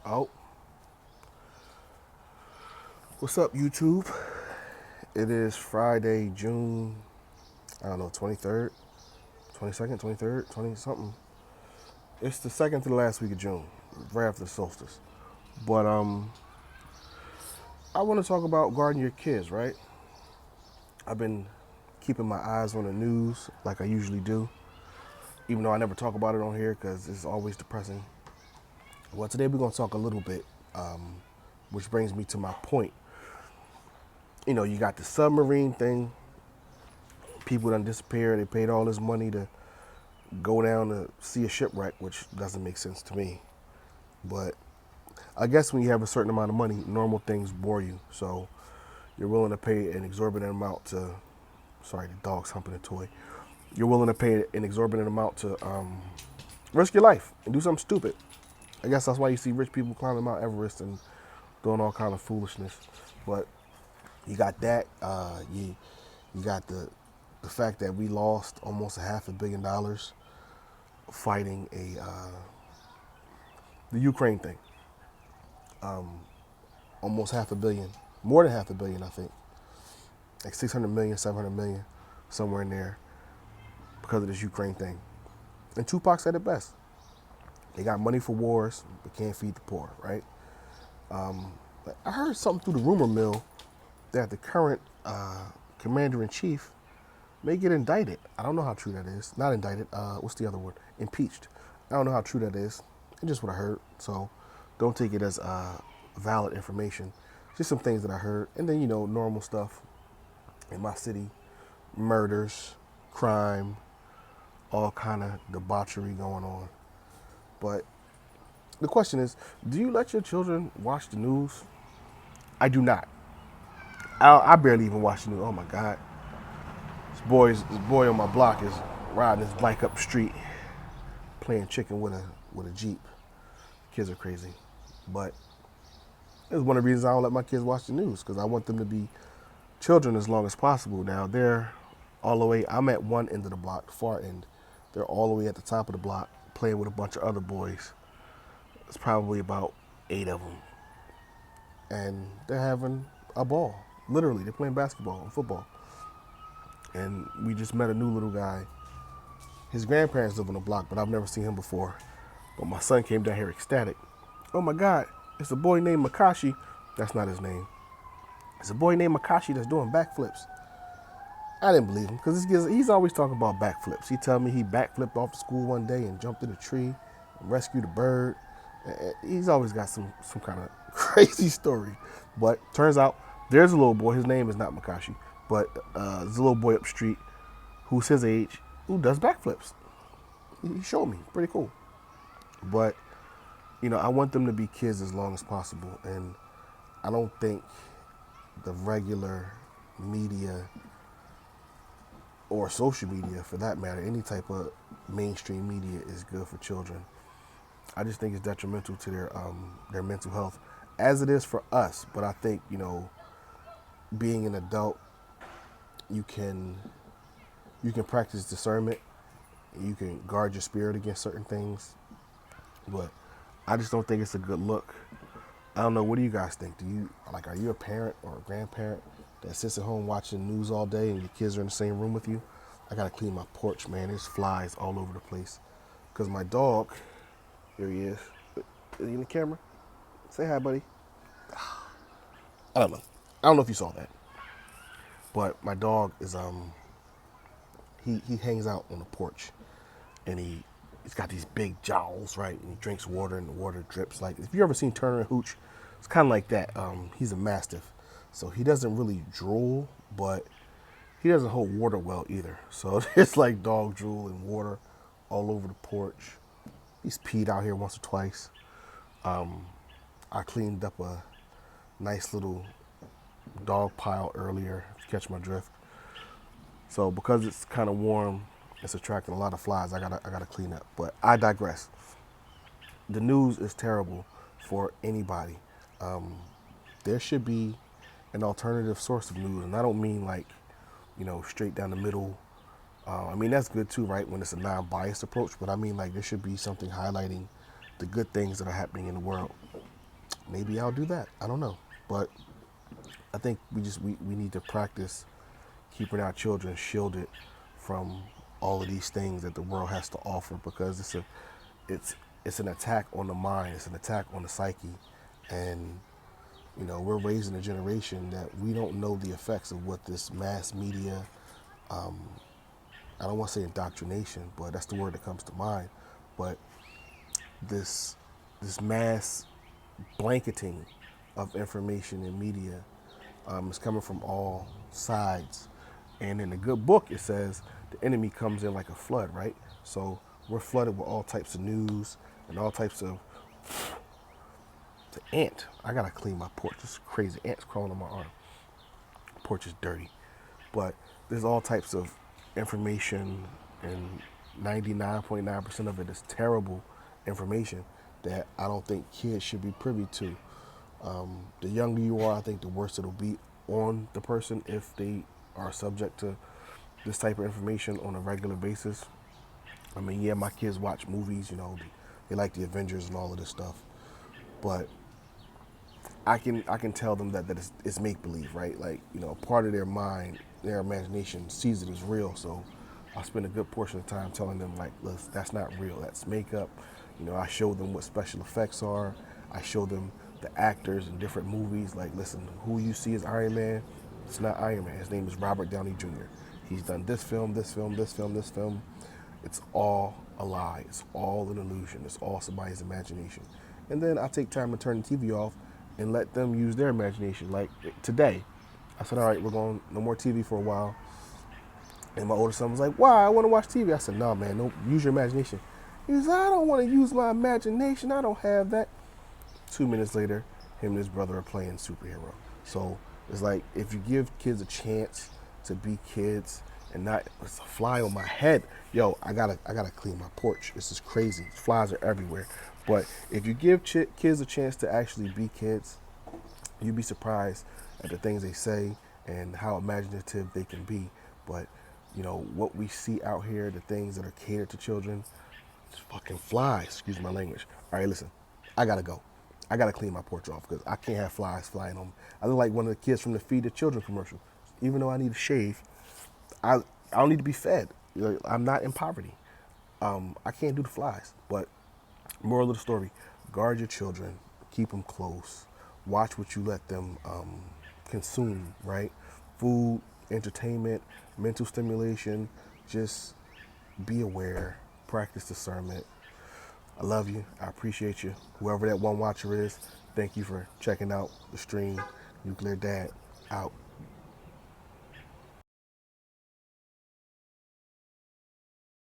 Oh, what's up, YouTube? It is Friday, June, I don't know, 23rd, 22nd, 23rd, 20 something. It's the second to the last week of June, right after the solstice. But I want to talk about guarding your kids, right? I've been keeping my eyes on the news like I usually do, even though I never talk about it on here because it's always depressing. Well, today we're going to talk a little bit, which brings me to my point. You know, you got the submarine thing. People done disappeared. They paid all this money to go down to see a shipwreck, which doesn't make sense to me. But I guess when you have a certain amount of money, normal things bore you. So you're willing to pay an exorbitant amount to, sorry, the dog's humping a toy. You're willing to pay an exorbitant amount to risk your life and do something stupid. I guess that's why you see rich people climbing Mount Everest and doing all kind of foolishness. But you got that. You got the fact that we lost almost $500 million fighting the Ukraine thing. Almost half a billion, more than half a billion, I think, like 600 million, 700 million, somewhere in there, because of this Ukraine thing. And Tupac said it best: they got money for wars, but can't feed the poor, right? I heard something through the rumor mill that the current commander in chief may get indicted. I don't know how true that is. Not indicted. What's the other word? Impeached. I don't know how true that is. It's just what I heard. So don't take it as valid information. Just some things that I heard. And then, normal stuff in my city. Murders, crime, all kind of debauchery going on. But the question is, do you let your children watch the news? I do not. I barely even watch the news. Oh my God. This boy on my block is riding his bike up the street, playing chicken with a Jeep. Kids are crazy, but it's one of the reasons I don't let my kids watch the news, because I want them to be children as long as possible. Now they're all the way. I'm at one end of the block, the far end. They're all the way at the top of the block, playing with a bunch of other boys. It's probably about 8 of them, and they're having a ball. Literally, they're playing basketball and football. And we just met a new little guy. His grandparents live on the block, but I've never seen him before. But my son came down here ecstatic. Oh my God, it's a boy named Makashi. That's not his name. It's a boy named Makashi that's doing backflips. I didn't believe him, because he's always talking about backflips. He told me he backflipped off the school one day and jumped in a tree and rescued a bird. He's always got some kind of crazy story. But turns out there's a little boy. His name is not Makashi, but there's a little boy up the street who's his age who does backflips. He showed me. Pretty cool. But, I want them to be kids as long as possible. And I don't think the regular media, or social media for that matter, any type of mainstream media, is good for children. I just think it's detrimental to their mental health, as it is for us. But I think, being an adult, you can practice discernment. You can guard your spirit against certain things. But I just don't think it's a good look. I don't know. What do you guys think? Are you a parent or a grandparent that sits at home watching news all day and your kids are in the same room with you? I gotta clean my porch, man. There's flies all over the place. Because my dog, here he is. Is he in the camera? Say hi, buddy. I don't know. I don't know if you saw that. But my dog is he hangs out on the porch, and he's got these big jowls, right? And he drinks water, and the water drips. Like, if you ever seen Turner and Hooch, it's kind of like that. He's a mastiff, so he doesn't really drool, but he doesn't hold water well either. So it's like dog drool and water all over the porch. He's peed out here once or twice. I cleaned up a nice little dog pile earlier, to catch my drift. So because it's kind of warm, it's attracting a lot of flies. I gotta clean up. But I digress. The news is terrible for anybody. There should be an alternative source of news, and I don't mean like, straight down the middle. I mean, that's good too, right? When it's a non-biased approach. But I mean, like, there should be something highlighting the good things that are happening in the world. maybe I'll do that. I don't know. But I think we need to practice keeping our children shielded from all of these things that the world has to offer, because it's it's an attack on the mind, it's an attack on the psyche. And we're raising a generation that we don't know the effects of what this mass media, I don't want to say indoctrination, but that's the word that comes to mind. But this this mass blanketing of information and media is coming from all sides. And in the good book, it says the enemy comes in like a flood, right? So we're flooded with all types of news and all types of the ant. I gotta clean my porch. This is crazy. Ants crawling on my arm. Porch is dirty, but there's all types of information, and 99.9% of it is terrible information that I don't think kids should be privy to. The younger you are, I think the worse it'll be on the person if they are subject to this type of information on a regular basis. I mean, yeah, my kids watch movies, they like the Avengers and all of this stuff, but I can tell them that it's make believe, right? Like, part of their mind, their imagination sees it as real. So I spend a good portion of the time telling them, like, listen, that's not real. That's makeup. I show them what special effects are. I show them the actors in different movies. Like, listen, who you see as Iron Man, it's not Iron Man. His name is Robert Downey Jr. He's done this film, this film, this film, this film. It's all a lie. It's all an illusion. It's all somebody's imagination. And then I take time to turn the TV off and let them use their imagination. Like today, I said, all right, we're going no more TV for a while. And my older son was like, why? I want to watch TV. I said, no, man, don't use your imagination. He said, I don't want to use my imagination. I don't have that. 2 minutes later, him and his brother are playing superhero. So it's like, if you give kids a chance to be kids and not, it's a fly on my head. Yo, I gotta clean my porch. This is crazy. Flies are everywhere. But if you give kids a chance to actually be kids, you'd be surprised at the things they say and how imaginative they can be. But what we see out here, the things that are catered to children, it's fucking flies. Excuse my language. All right, listen, I gotta go. I gotta clean my porch off because I can't have flies flying on me. I look like one of the kids from the Feed the Children commercial. Even though I need a shave, I don't need to be fed. I'm not in poverty. I can't do the flies. But moral of the story: guard your children, keep them close, watch what you let them consume. Right, food, entertainment, mental stimulation. Just be aware, practice discernment. I love you. I appreciate you. Whoever that one watcher is, thank you for checking out the stream. Nuclear Dad out.